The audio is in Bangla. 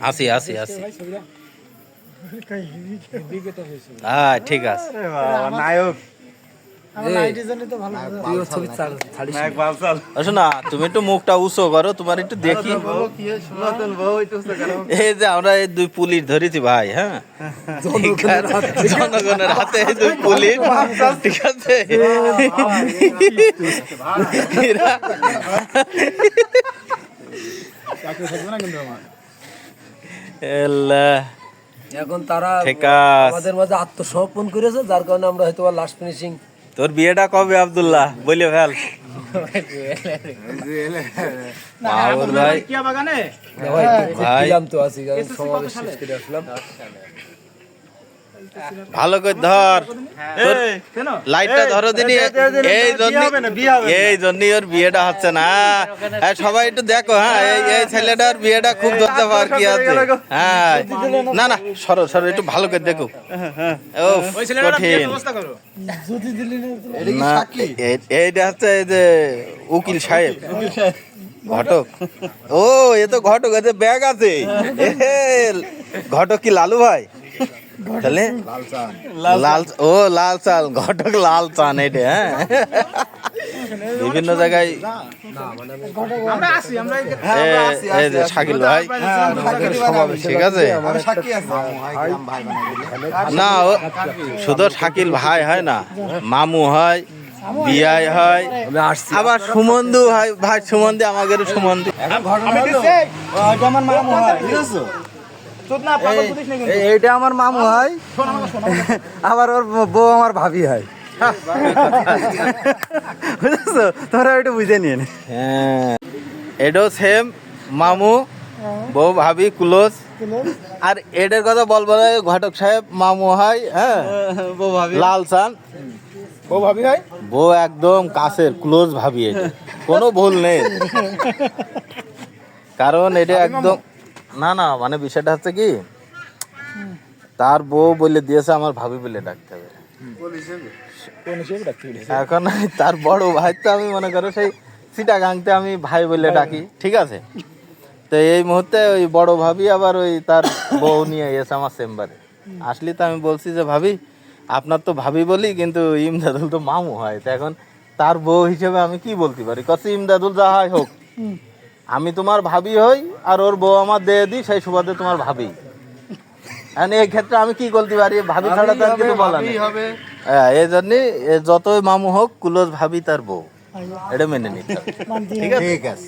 আসি হ্যাঁ ঠিক আছে নায়ক শোনা তুমি একটু মুখটা উঁচু করো তোমার একটু দেখি এই যে আমরা এই দুই পুলিশ ধরেছি ভাই হ্যাঁ জনগণের হাতে এই দুই পুলিশ ঠিক আছে এখন তারা ঠিক আছে আমাদের মাঝে আত্মসমর্পণ করেছে, যার কারণে আমরা হয়তো লাস্ট ফিনিশিং। তোর বিয়েটা কবে আব্দুল্লাহ বলে ফেল মাহবুব ভাই ভাই তো আছি, কারণ সমাবেশ শেষ করে আসলাম। ভালো করে ধর লাইটটা ধরো দিনি এই জন্যই ওর বিয়েটা হচ্ছে না। হ্যাঁ সবাই একটু দেখো হ্যাঁ এই ছেলেটার বিয়েটা খুব ধরতে পার কি আছে হ্যাঁ না না সরো সরো একটু ভালো করে দেখো কঠিন না এইটা হচ্ছে এই যে উকিল সাহেব ঘটক ও এ তো ঘটক আছে ব্যাগ আছে ঘটক কি লালু ভাই তাহলে লাল চাল ঘটক লাল চান এটা হ্যাঁ বিভিন্ন জায়গায় শাকিল ভাই ঠিক আছে না শুধু শাকিল ভাই হয় না মামু হয় বিয়াই হয় আবার সুমন্দু হয় ভাই সুমন্দি আমাদের সুমন্দি এইটা আমার মামু হয় আবার ওর বউ আমার ভাবি হয় বুঝেছো তোমরা ওইটা বুঝে নিয়ে হ্যাঁ এটাও সেম মামু বউ ভাবি ক্লোজ আর এটার কথা বলবো না ঘটক সাহেব মামু হয় হ্যাঁ বউ ভাবি লাল চান বউ ভাবি হয় বউ একদম কাছের ক্লোজ ভাবি এটা কোনো ভুল নেই কারণ এটা একদম না না মানে বিষয়টা হচ্ছে কি তার বউ বলে দিয়েছে আমার ভাবি বলে ডাকতে হবে এখন তার বড় ভাই তো আমি মনে করো সেই চিটাগাংতে আমি ভাই বলে ডাকি ঠিক আছে তো এই মুহূর্তে ওই বড় ভাবি আবার ওই তার বউ নিয়ে এসে আমার চেম্বারে আসলে তো আমি বলছি যে ভাবি আপনার তো ভাবি বলি কিন্তু ইমদাদুল তো মামু হয় তো এখন তার বউ হিসেবে আমি কি বলতে পারি কত ইমদাদুল যা হয় হোক আমি তোমার ভাবি হই আর ওর বউ আমার দিয়ে দিই সেই সুবাদে তোমার ভাবি এই ক্ষেত্রে আমি কি বলতে পারি ভাবি ছাড়া তো আর কিছু বলা নেই হ্যাঁ এই জন্যে যতই মামু হোক কুলোজ ভাবি তার বউ এটা মেনে নিতে হবে ঠিক আছে